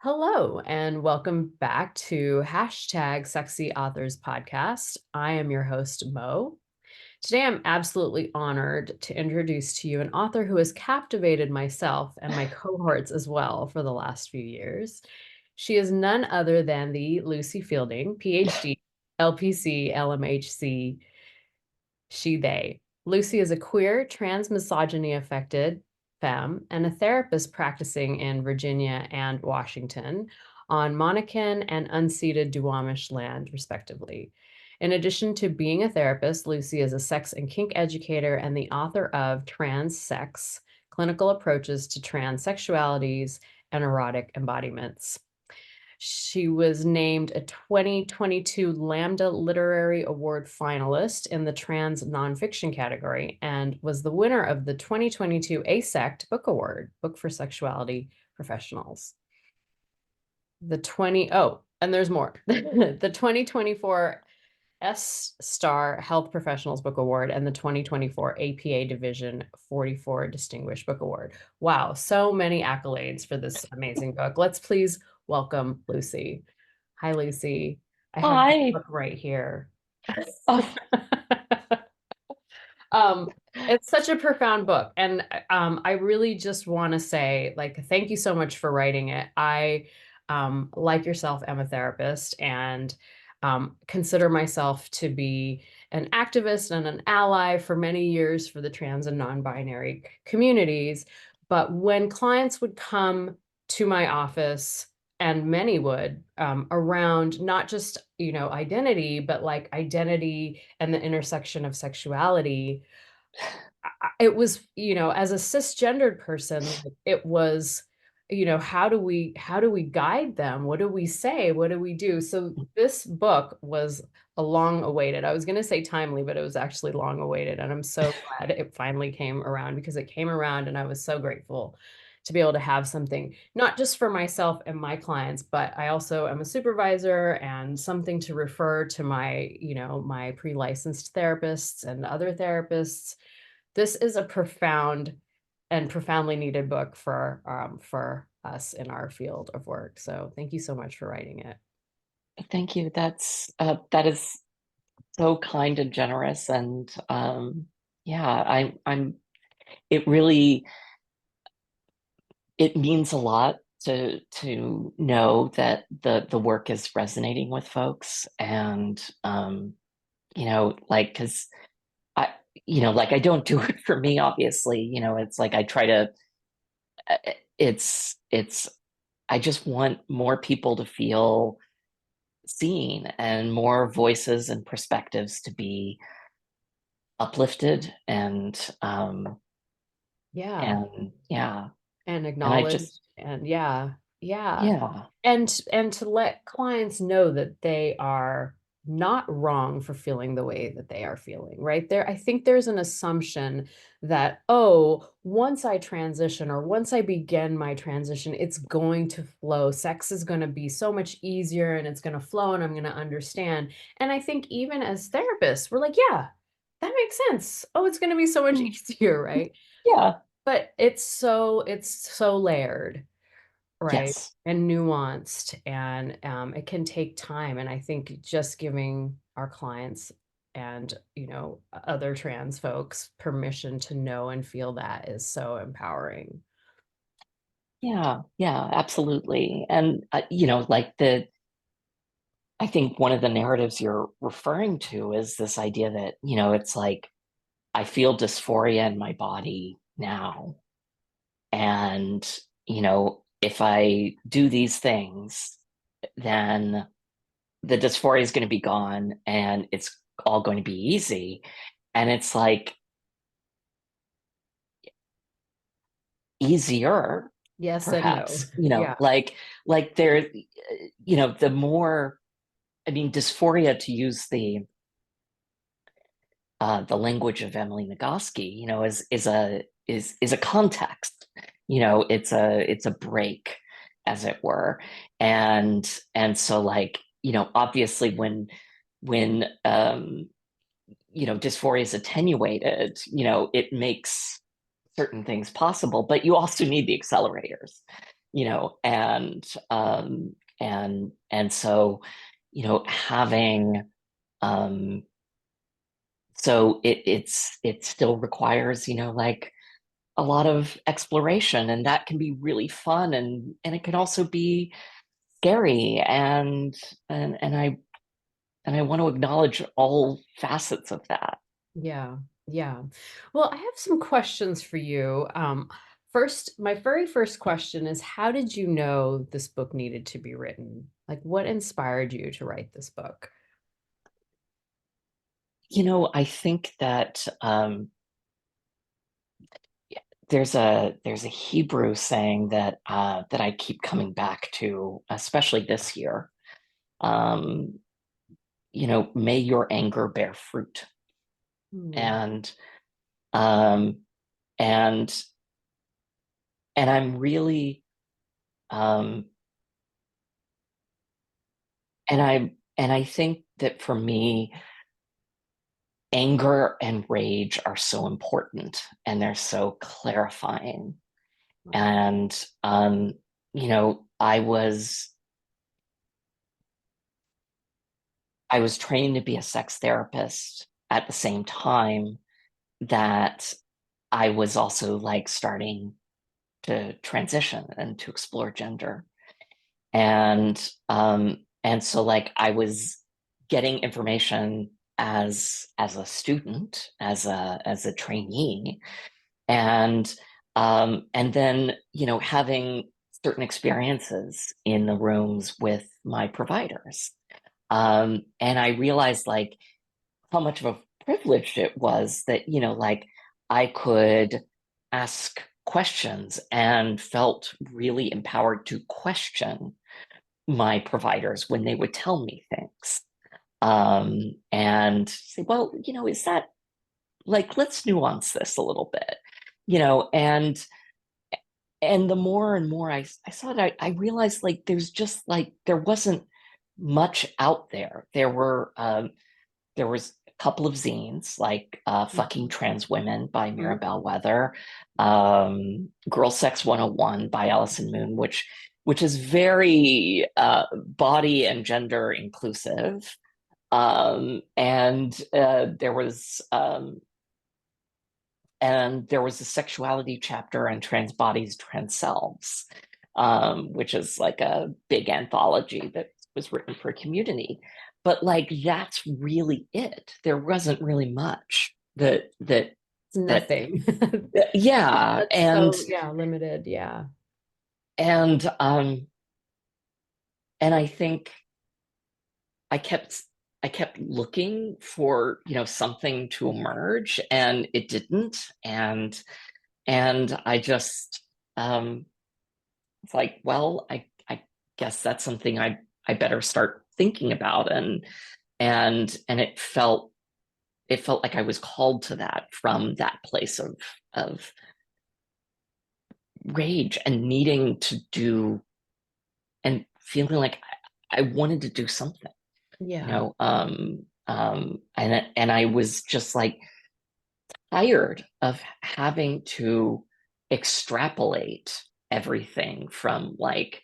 Hello, and welcome back to hashtag Sexy Authors Podcast. I am your host, Mo. Today, I'm absolutely honored to introduce to you an author who has captivated myself and my cohorts as well for the last few years. She is none other than the Lucie Fielding, PhD, LPC, LMHC, she, they. Lucie is a queer, trans misogyny affected femme and a therapist practicing in Virginia and Washington on Monacan and unceded Duwamish land, respectively. In addition to being a therapist, Lucie is a sex and kink educator and the author of Trans Sex, Clinical Approaches to Transsexualities and Erotic Embodiments. She was named a 2022 Lambda Literary Award finalist in the trans nonfiction category and was the winner of the 2022 ASECT Book Award, Book for Sexuality Professionals. And there's more. The 2024 S-Star Health Professionals Book Award and the 2024 APA Division 44 Distinguished Book Award. Wow, so many accolades for this amazing book. Let's please welcome Lucie. Hi, Lucie. I have the Hi. book right here. Oh, um, it's such a profound book. And I really just want to say, like, thank you so much for writing it. I, like yourself, am a therapist and consider myself to be an activist and an ally for many years for the trans and non-binary communities. But when clients would come to my office, and many would, around not just, identity, but like identity and the intersection of sexuality, it was, as a cisgendered person, like, it was, how do we guide them? What do we say? What do we do? So this book was a long awaited. I was going to say timely, but it was actually long awaited. And I'm so glad it finally came around because it came around and I was so grateful to be able to have something, not just for myself and my clients, but I also am a supervisor and something to refer to my pre-licensed therapists and other therapists. This is a profound and profoundly needed book for us in our field of work. So thank you so much for writing it. thank you. That is so kind and generous, and yeah, I'm. It really it means a lot to know that the work is resonating with folks, and like because I like I don't do it for me, obviously. It's like I try to. uh, it's I just want more people to feel seen and more voices and perspectives to be uplifted Yeah. and yeah, And and I just acknowledged. And yeah, yeah. yeah, And to let clients know that they are not wrong for feeling the way that they are feeling, right? There, I think there's an assumption that, oh, once I transition or once I begin my transition, it's going to flow. Sex is going to be so much easier and it's going to flow and I'm going to understand. And I think even as therapists, we're like, yeah, that makes sense. Oh, it's going to be so much easier, right? yeah, But it's so layered, right? yes, And nuanced, and it can take time. And I think just giving our clients and other trans folks permission to know and feel that is so empowering. yeah, absolutely. And like I think one of the narratives you're referring to is this idea that it's like I feel dysphoria in my body now, and if I do these things, then the dysphoria is going to be gone and it's all going to be easy. And it's like easier, Yes and no. perhaps, Yeah. like there, the more, I mean, dysphoria, to use the language of Emily Nagoski, is a context. It's a break, as it were, and so like obviously when dysphoria is attenuated, it makes certain things possible, but you also need the accelerators. and so, having um so it still requires, like a lot of exploration, and that can be really fun, and it can also be scary, and I want to acknowledge all facets of that. Yeah, yeah. Well, I have some questions for you. First, my very first question is, how did you know this book needed to be written? Like, what inspired you to write this book? I think that there's a Hebrew saying that I keep coming back to, especially this year. Um, may your anger bear fruit. Hmm. And um, and and I'm really um, and I think that for me, anger and rage are so important, and they're so clarifying. And I was trained to be a sex therapist at the same time that I was also like starting to transition and to explore gender. And so like I was getting information as a student, as a trainee, and then having certain experiences in the rooms with my providers. And I realized like how much of a privilege it was that, like I could ask questions and felt really empowered to question my providers when they would tell me things. And say, well, is that like, let's nuance this a little bit, and the more and more I saw it, I realized like there's just like there wasn't much out there. There was a couple of zines like Fucking Trans Women by Mhm. Mirabelle Weather, Girl Sex 101 by Allison Moon, which is very body and gender inclusive. And there was a sexuality chapter on trans bodies, trans selves, which is like a big anthology that was written for community. But like that's really it. There wasn't really much It's that nothing. yeah, That's and so, yeah, limited. Yeah. and um and I think I kept I kept looking for, something to emerge, and it didn't. And I just it's like, well, I guess that's something I better start thinking about. And it felt like I was called to that from that place of rage and needing to do, and feeling like I wanted to do something, Yeah. and I was just like tired of having to extrapolate everything from like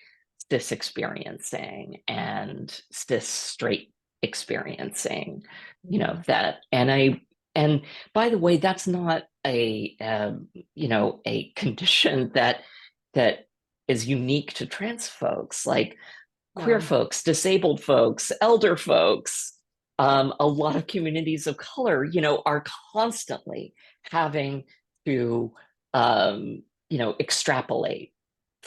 cis experiencing and cis straight experiencing, Yeah. that. And by the way, that's not a condition that is unique to trans folks. Like queer No. folks, disabled folks, elder folks, a lot of communities of color, are constantly having to, extrapolate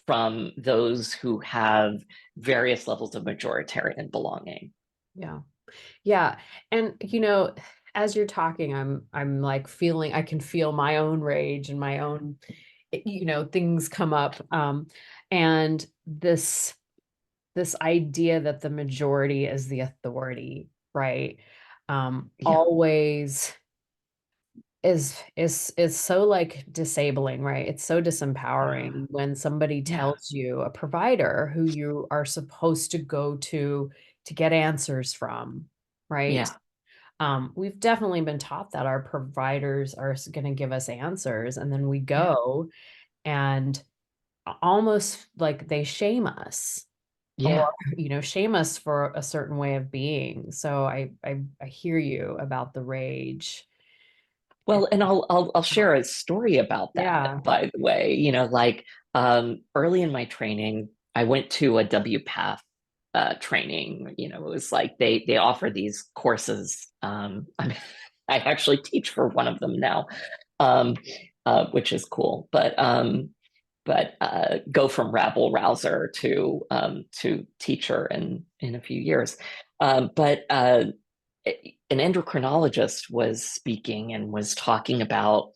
from those who have various levels of majoritarian belonging. Yeah. Yeah. And as you're talking, I'm like feeling, I can feel my own rage and my own, things come up. And this idea that the majority is the authority, right? Yeah, Always is so like disabling, right? It's so disempowering when somebody yeah, tells you, a provider who you are supposed to go to get answers from, right? yeah, We've definitely been taught that our providers are going to give us answers, and then we yeah, go and almost like they shame us, or Yeah. shame us for a certain way of being. So I hear you about the rage. And Well, and I'll share a story about that, yeah. by the way. Like early in my training, I went to a WPATH training. It was like they offer these courses. I actually teach for one of them now, um, which is cool. But go from rabble rouser to teacher in a few years. But an endocrinologist was speaking and was talking about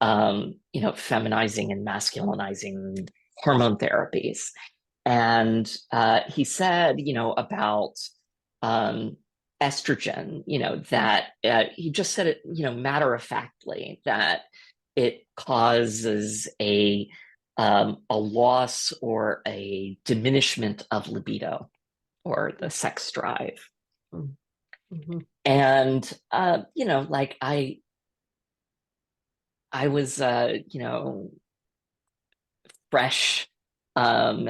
feminizing and masculinizing hormone therapies. And he said, about um, estrogen, that he just said it, matter of factly, that it causes a loss or a diminishment of libido or the sex drive. Mhm. And like I was fresh, um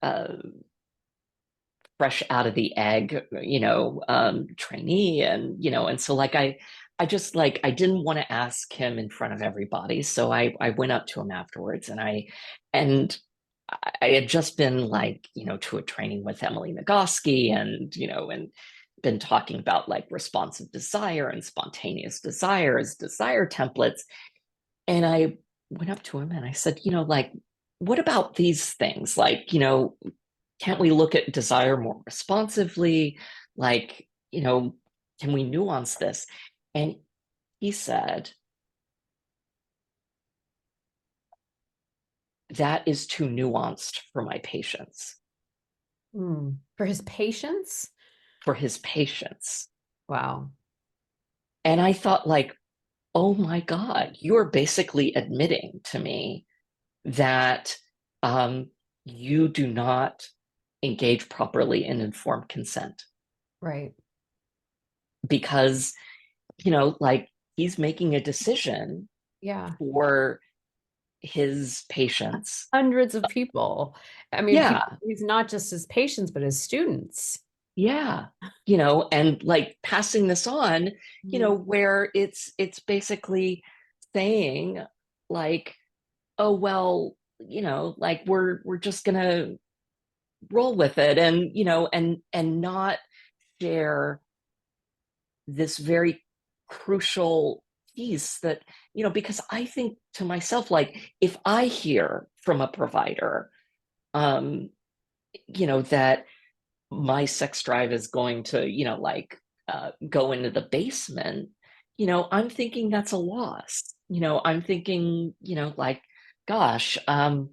uh fresh out of the egg, trainee, and so like I just like I didn't want to ask him in front of everybody. So I went up to him afterwards, and I had just been like, to a training with Emily Nagoski, and been talking about like responsive desire and spontaneous desire as desire templates. And I went up to him and I said, like, what about these things? Like, can't we look at desire more responsively? Like, can we nuance this? And he said, that is too nuanced for my patients, For his patients. for his patients. Wow. And I thought, like, oh my God, you're basically admitting to me that um, you do not engage properly in informed consent Right. because, like he's making a decision Yeah. for his patients. Hundreds of people. I mean, people, Yeah, he's not just his patients, but his students. yeah. And like passing this on, Mhm. where it's basically saying like, oh well, like we're just gonna roll with it, and and not share this very crucial piece that, because I think to myself, like, if I hear from a provider, um, that my sex drive is going to, like, go into the basement, I'm thinking that's a loss. I'm thinking, like, gosh, my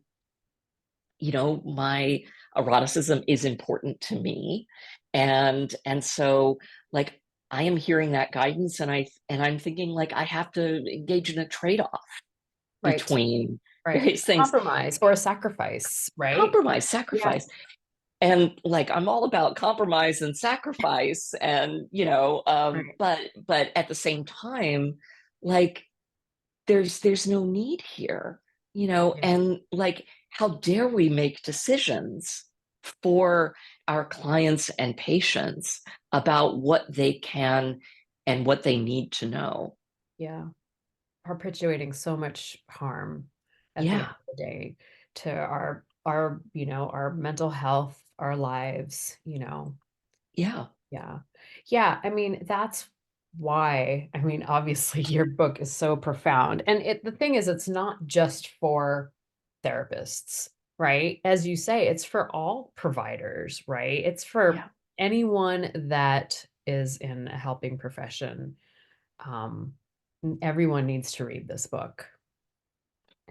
eroticism is important to me, and so like I am hearing that guidance, and I'm thinking like I have to engage in a trade-off Right. between Right. various things. Compromise or a sacrifice, right? Compromise, Yeah. sacrifice, and like I'm all about compromise and sacrifice, and Right. but at the same time, like there's no need here, Yeah. and like how dare we make decisions for our clients and patients about what they can and what they need to know. Yeah. Perpetuating so much harm at the end Yeah, of the day to our mental health, our lives. yeah. Yeah. Yeah, I mean, that's why, I mean, obviously your book is so profound. And the thing is, it's not just for therapists, right? As you say, it's for all providers, right? It's for Yeah. anyone that is in a helping profession. Um, Everyone needs to read this book.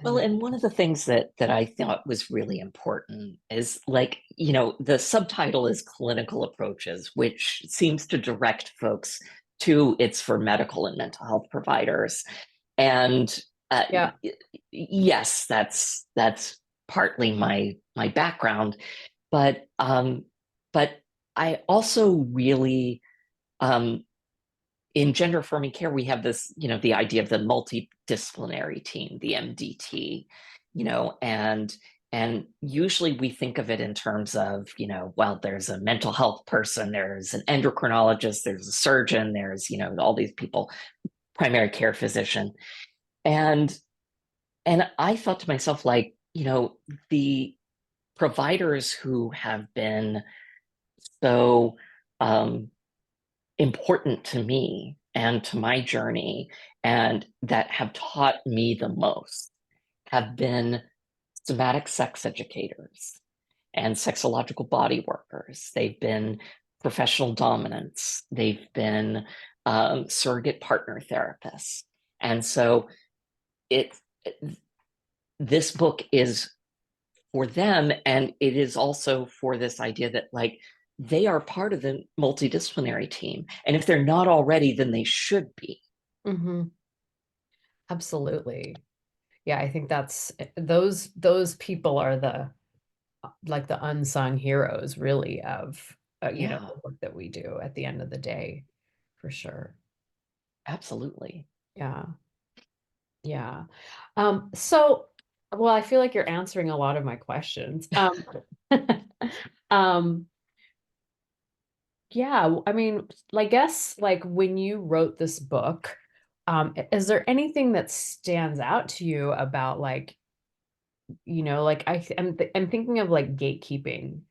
Well, And and one of the things that I thought was really important is like, the subtitle is clinical approaches, which seems to direct folks to it's for medical and mental health providers. And uh, yeah, yes, that's partly my background, but I also really um, in gender affirming care, we have this, the idea of the multidisciplinary team, the MDT, and And usually we think of it in terms of, well, there's a mental health person, there's an endocrinologist, there's a surgeon, there's, all these people, primary care physician. And I thought to myself, like, the providers who have been so um, important to me and to my journey and that have taught me the most have been somatic sex educators and sexological body workers. They've been professional dominants. They've been surrogate partner therapists. And so it this book is for them, and it is also for this idea that, like, they are part of the multidisciplinary team, and if they're not already, then they should be. Mm-hmm. Absolutely. Yeah, I think that's those people are the like the unsung heroes really of Yeah, the work that we do at the end of the day, for sure. absolutely. Yeah. Yeah. So well, I feel like you're answering a lot of my questions. Um yeah, I mean, I guess like when you wrote this book, is there anything that stands out to you about like like I'm thinking of like gatekeeping,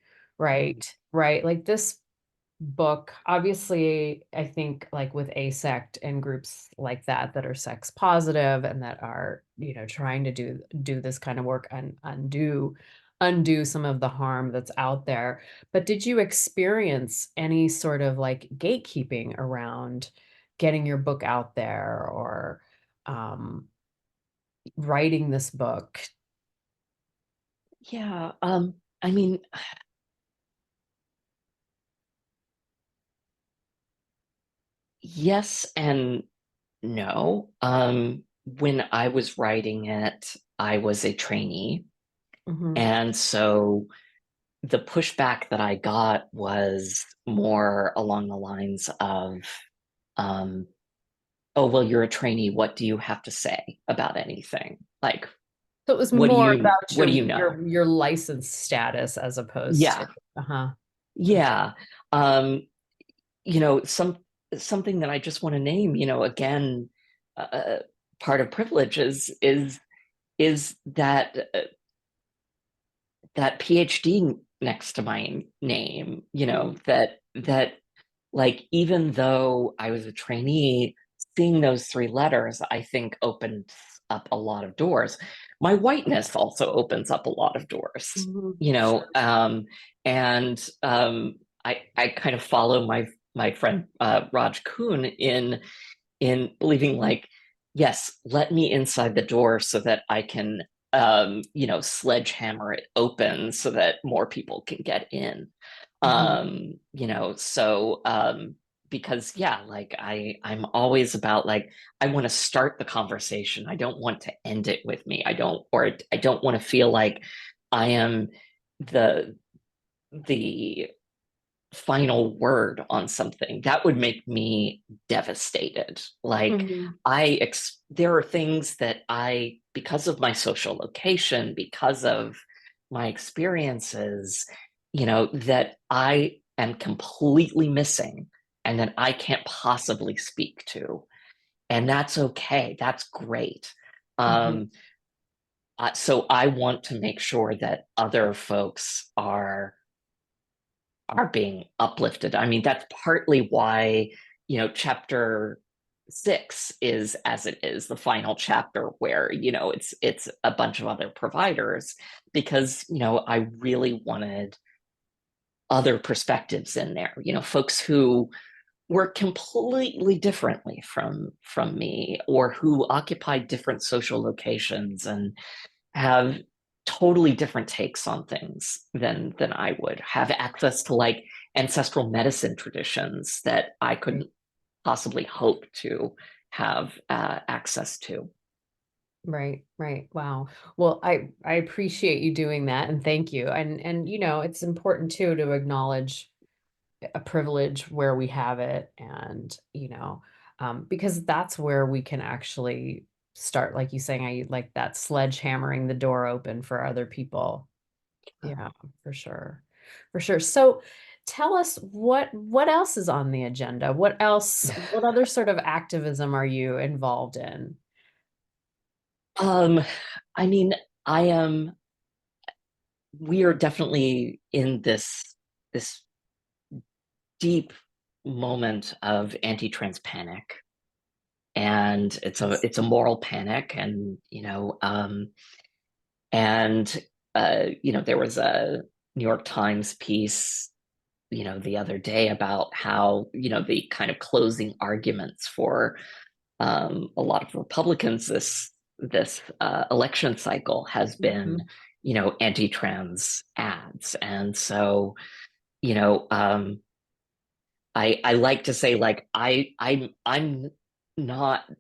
Mm. right, like this book obviously I think like with asect and groups like that are sex positive and that are trying to do this kind of work and undo some of the harm that's out there, but did you experience any sort of like gatekeeping around getting your book out there or um writing this book? Yeah, I mean, yes and no. When I was writing it, I was a trainee, Hmm. and so the pushback that I got was more along the lines of, um, oh, well, you're a trainee. What do you have to say about anything? Like, So it was more about what do you know? your license status as opposed to Yeah, uh-huh. yeah. Um, something that I just want to name, again, uh, part of privilege is that PhD next to my name, Mhm, that like, even though I was a trainee, seeing those three letters, I think opened up a lot of doors. My whiteness also opens up a lot of doors, mhm, you know, sure. um, and I kind of follow my friend Raj Kuhn in believing, like, yes, let me inside the door so that I can sledgehammer it open so that more people can get in. Mhm, Because, yeah, like, I'm always about, like, I want to start the conversation. I don't want to end it with me. I don't want to feel like I am the the final word on something. That would make me devastated. Like, mhm, there are things that because of my social location, because of my experiences, that I am completely missing and that I can't possibly speak to. And that's okay. That's great. mhm, Um, so I want to make sure that other folks are being uplifted. I mean, that's partly why, chapter 6 is as it is, the final chapter where, it's a bunch of other providers, because, I really wanted other perspectives in there, folks who work completely differently from me, or who occupy different social locations and have totally different takes on things than I would, have access to, like, ancestral medicine traditions that I right, couldn't possibly hope to have access to. right. Wow. Well, I appreciate you doing that and thank you. And it's important too to acknowledge a privilege where we have it and because that's where we can actually start like you saying I like that sledgehammering the door open for other people Yeah, for sure. For sure. So tell us what else is on the agenda? What other sort of activism are you involved in? Um, I mean, I am, we are definitely in this deep moment of anti-trans panic. And Yes. it's a moral panic. And, and there was a New York Times piece, the other day about how, the kind of closing arguments for a lot of Republicans this election cycle has been, Mhm. anti-trans ads. And so, you know, um, I like to say, like, I'm not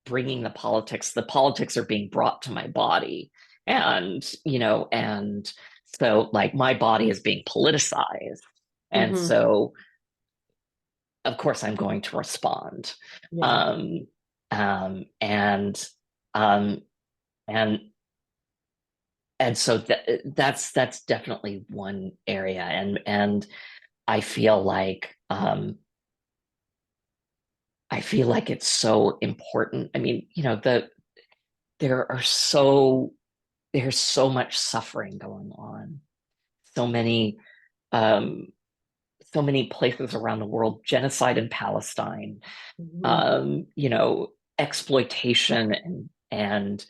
bringing the politics. The politics are being brought to my body, and so, like, my body is being politicized, and Mhm. so of course I'm going to respond. Yeah. um and um and and so that's definitely one area. And I feel like it's so important. I mean, there are so there's so much suffering going on, so many um so many places around the world, genocide in Palestine, Mhm. exploitation and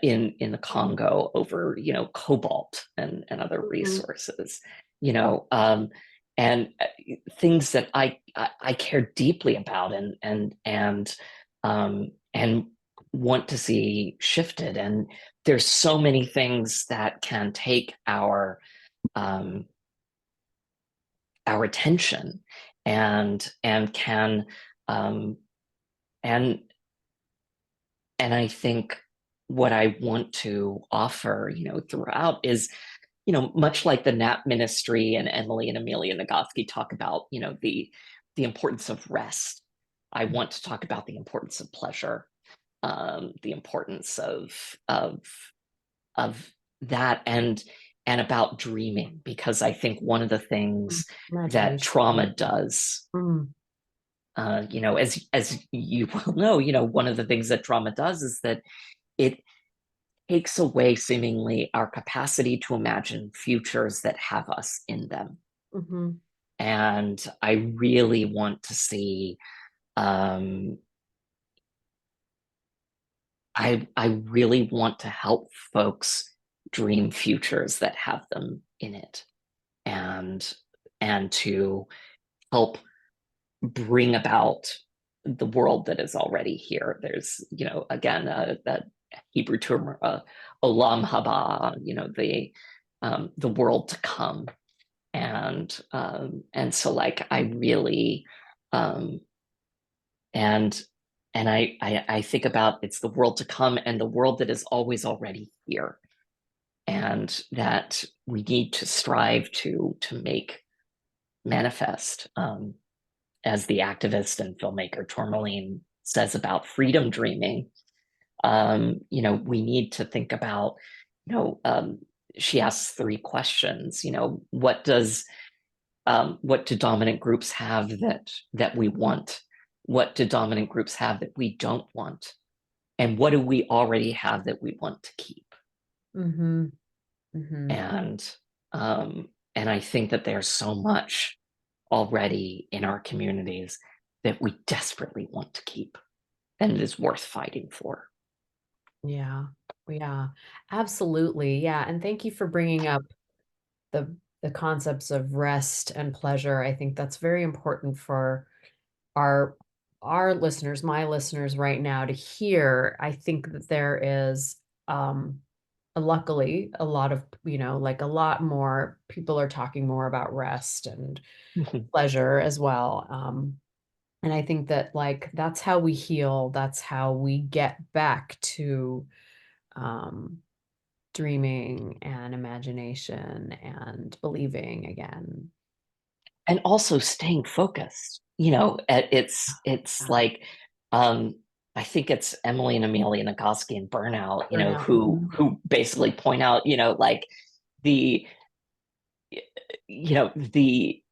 in the Congo over cobalt and other Mhm. resources, you know, and things that I care deeply about and want to see shifted. And there's so many things that can take um, our attention and can um, and and I think what I want to offer, throughout is, much like the Nap Ministry and Emily and Amelia Nagoski talk about, the importance of rest. I want to talk about the importance of pleasure, the importance of that, and about dreaming, because I think one of the Mhm. things that Imagination. trauma does, Mhm. as you well know, one of the things that trauma does is that it takes away seemingly our capacity to imagine futures that have us in them. Mhm. And I really want to see, um, I really want to help folks dream futures that have them in it, and to help bring about the world that is already here. There's, again, that Hebrew term, olam haba, the world to come. And so, like, I really, um, and I think about, it's the world to come and the world that is always already here, and that we need to strive to make manifest. As the activist and filmmaker Tourmaline says about freedom dreaming, we need to think about, she asks three questions. What do dominant groups have that we want? What do dominant groups have that we don't want? And what do we already have that we want to keep? Mhm. Mhm. And and I think that there's so much already in our communities that we desperately want to keep, and it is worth fighting for. Yeah. Yeah. Absolutely. Yeah, and thank you for bringing up the concepts of rest and pleasure. I think that's very important for our our listeners, my listeners right now to hear. I think that there is luckily a lot of, like a lot more people are talking more about rest and pleasure as well. And I think that like that's how we heal, that's how we get back to um dreaming and imagination and believing again. And also staying focused. It's Yeah. like, um, I think it's Emily and Amelia Nagoski in Burnout, Burnout. who basically point out, like, the the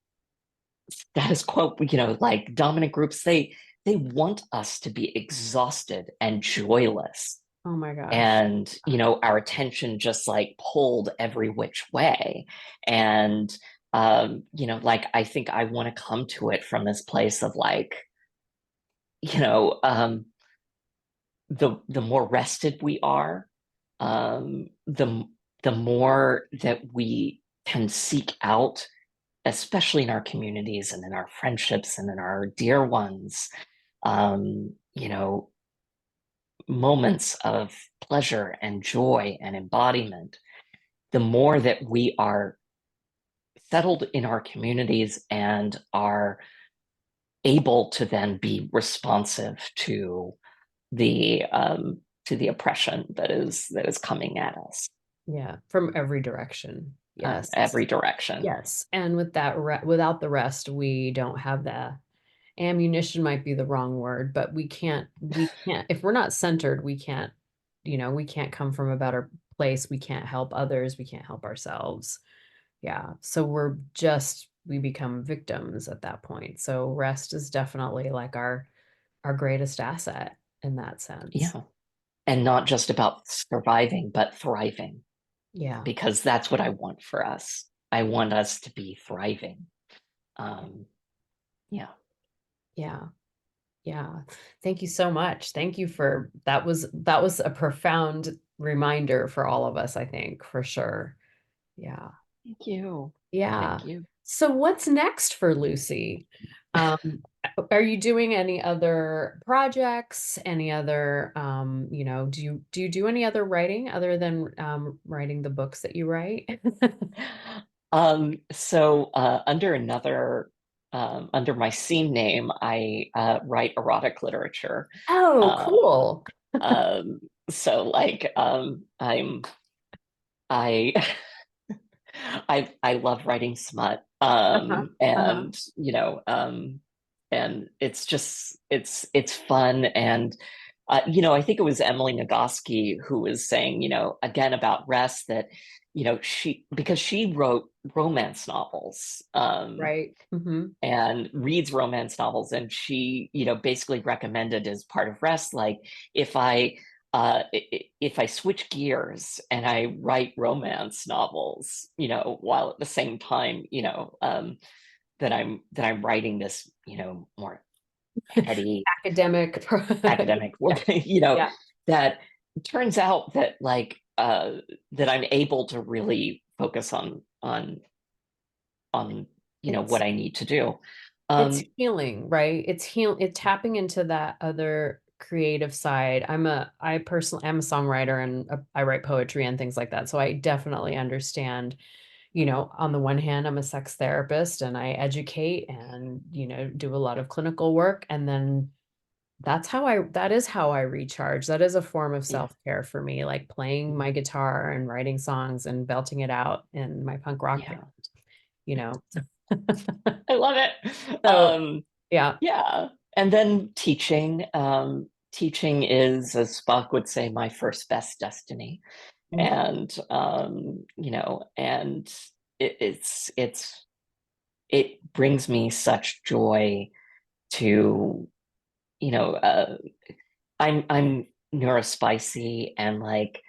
status quo, like dominant groups, they want us to be exhausted and joyless, Oh my gosh. and our attention just like pulled every which way. And like I think I want to come to it from this place of like, you know the more rested we are, the more that we can seek out, especially in our communities and in our friendships and in our dear ones, moments of pleasure and joy and embodiment. The more that we are settled in our communities and are able to then be responsive to the oppression that is coming at us, Yeah, from every direction. Yes. every direction. Yes. And with that, without the rest, we don't have the ammunition, might be the wrong word, but we can't, if we're not centered, we can't, we can't come from a better place. We can't help others. We can't help ourselves. Yeah. So we become victims at that point. So rest is definitely like our greatest asset in that sense. Yeah. And not just about surviving, but thriving, Yeah. because that's what I want for us. I want us to be thriving. Um, yeah. Yeah. Yeah. Thank you so much. Thank you for that was a profound reminder for all of us, I think, for sure. Yeah. Thank you. Yeah. Thank you. So what's next for Lucy? Um, are you doing any other projects? Any other do you do any other writing other than writing the books that you write? So under my scene name, I write erotic literature. Oh, Um, cool. so like I I love writing smut. Uh-huh. Uh-huh. And it's just it's fun. And I think it was Emily Nagoski who was saying, again about rest, that because she wrote romance novels, Right. Hmm. and reads romance novels, and she basically recommended as part of rest, like, if I switch gears and I write romance novels, while at the same time, that I'm writing this, more heady Academic. academic Yeah. work, Yeah. that turns out that like that I'm able to really focus on what It's what I need to do. it's Um, healing, right? It's tapping into that other creative side. I personally am a songwriter and I write poetry and things like that. So I definitely understand, on the one hand, I'm a sex therapist and I educate and, do a lot of clinical work. And then that is how I recharge. That is a form of yeah, self-care for me, like playing my guitar and writing songs and belting it out in my punk rock band, yeah, you know. I love it. So yeah. Yeah, and then teaching is, as Spock would say, my first best destiny. Mhm. And and it brings me such joy to, you know uh I'm neurospicy, and like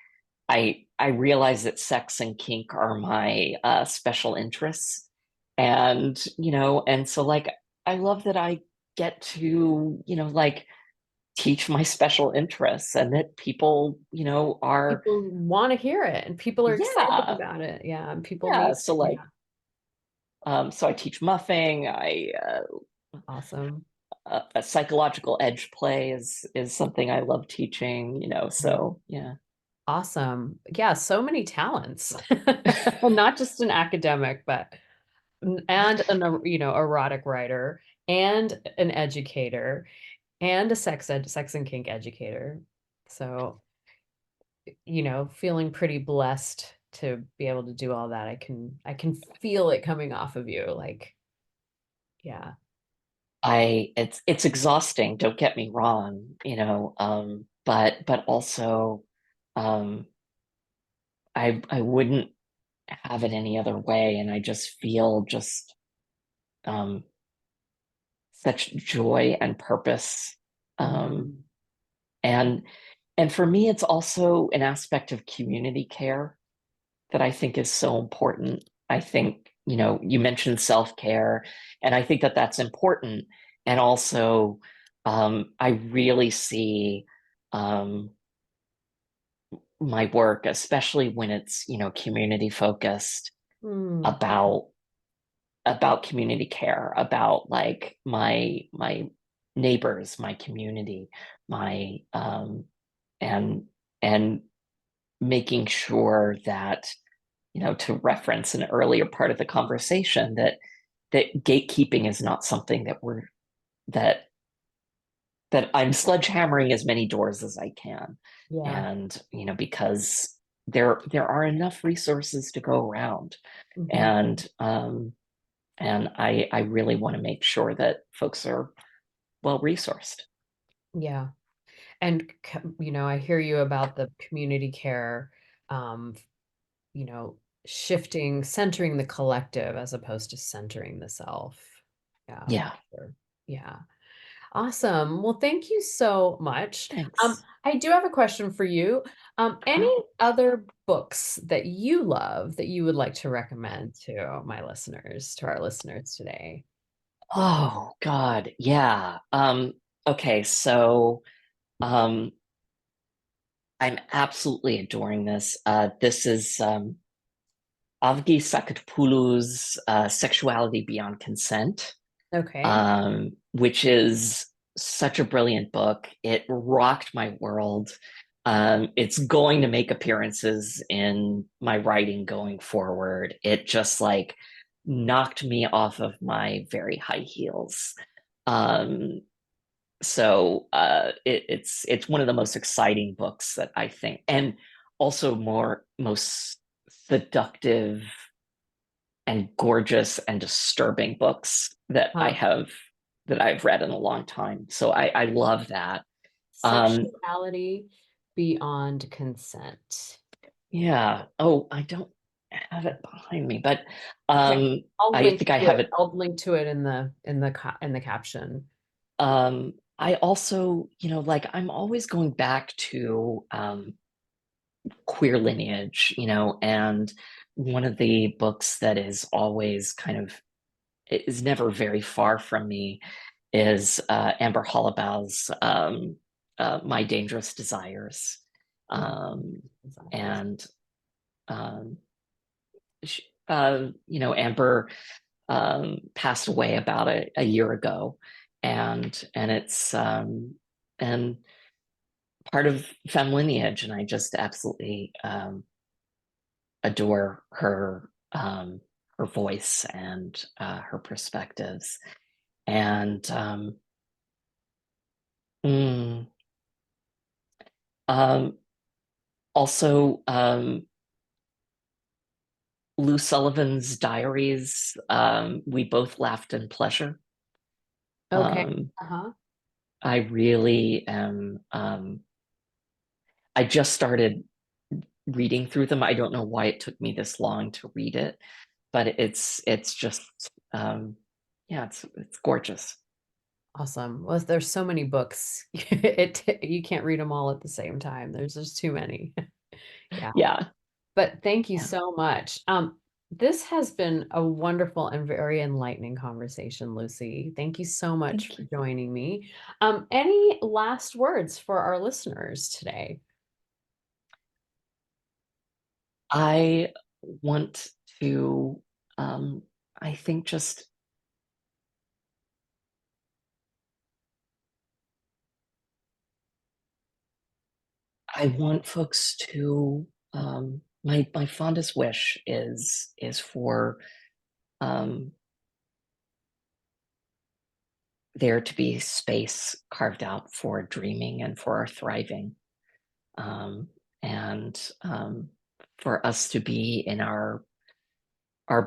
I realize that sex and kink are my special interests. And so like I love that I get to, like, teach my special interests, and that people, are, People want to hear it and people are excited yeah, about it. Yeah, and people yeah. need So it. like Yeah, so I teach muffing. I awesome. A psychological edge play is something I love teaching, Mhm. so yeah. Awesome. Yeah, so many talents. Not just an academic, but and erotic writer and an educator and a sex and kink educator. So, feeling pretty blessed to be able to do all that. I can feel it coming off of you. Like, yeah. It's exhausting, don't get me wrong, but also, um I wouldn't have it any other way. And I just feel just um, such joy and purpose. Um, Mhm. and and for me, it's also an aspect of community care that I think is so important. I think, you mentioned self-care, and I think that that's important. And also, I really see um, my work, especially when it's, community focused, Mm. about community care, about like my neighbors, my community, my and and making sure that, to reference an earlier part of the conversation, that gatekeeping is not something that that I'm sledgehammering as many doors as I can. Yeah. And, because there are enough resources to go around. Mhm. And I really want to make sure that folks are well resourced. Yeah. And I hear you about the community care, f you know, shifting, centering the collective as opposed to centering the self. Yeah, for Yeah, sure. Yeah. Awesome. Well, thank you so much. thanks. I do have a question for you. Uh, Any other books that you love that you would like to recommend to my listeners, to our listeners today? oh God, yeah. Okay, so um I'm absolutely adoring this. This is Avgi Sakatpoulou's Sexuality Beyond Consent, Okay. which is such a brilliant book. It rocked my world. It's going to make appearances in my writing going forward. It just like knocked me off of my very high heels. Um, it's one of the most exciting books that I think, and also most seductive and gorgeous and disturbing books Huh. that I've read in a long time. So I love that. Um, Sexuality beyond consent. yeah. Oh, I don't have it behind me, but Okay. I think I have it. I'll link to it in the caption. I also, like I'm always going back to queer lineage, and one of the books that is always kind of is never very far from me is Amber Hollabow's My Dangerous Desires. My Um, desires. and um, Amber passed away about a year ago, and it's and part of femme lineage, and I just absolutely adore her voice and her perspectives. And mm, um, also Lou Sullivan's Diaries. We Both Laughed in Pleasure. Okay. Um, Uh-huh. I really am. I just started reading through them. I don't know why it took me this long to read it, but it's just yeah, it's gorgeous. Awesome. Well, there's so many books. You can't read them all at the same time. There's just too many. Yeah. Yeah, But thank you yeah. so much. This has been a wonderful and very enlightening conversation, Lucy. Thank you so much Thank for you. joining me. Any last words for our listeners today? I want to, um, I think just, I want folks to, my fondest wish is for um, there to be space carved out for dreaming and for our thriving, um, and for us to be in our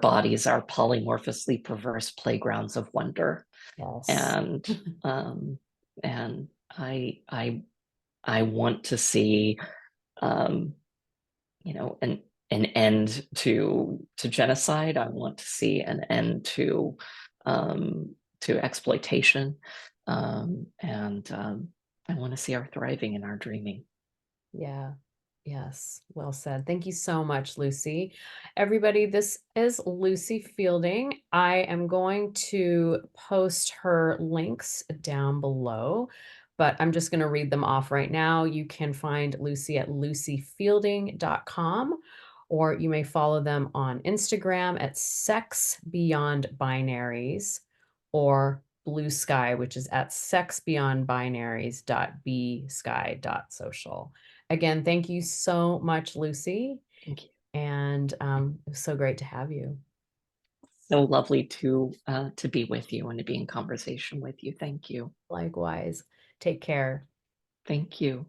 bodies, our polymorphously perverse playgrounds of wonder. Yes. And um, and I want to see, um, an an end to genocide. I want to see an end to exploitation, and I want to see our thriving and our dreaming. Yeah. Yes. Well said. Thank you so much, Lucy. Everybody, this is Lucie Fielding. I am going to post her links down below, but I'm just going to read them off right now. You can find Lucy at luciefielding.com, or you may follow them on Instagram at Sex Beyond Binaries, or Blue Sky, which is at sexbeyondbinaries.bsky.social. Again, thank you so much, Lucy. Thank you. And it was so great to have you. So lovely to be with you and to be in conversation with you. Thank you. Likewise. Take care. Thank you.